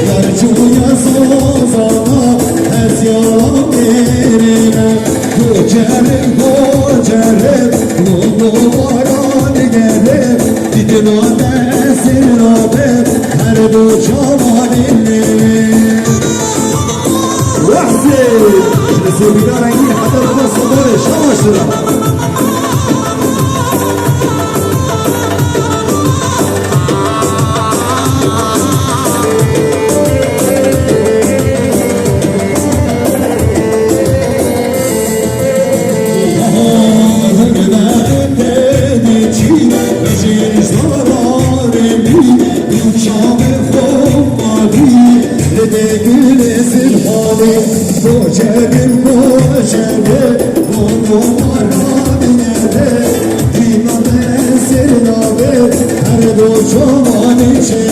Yarcıya sazana ez yalan verime Kocerim kocerim Lulu varan gelir Didina desin abim Her du çamanini Vahzi Şimdi sevgili rengi hatta da sabırı şamaştıra Kocerim kocerim Lulu varan gelir Didina desin abim Her du çamanini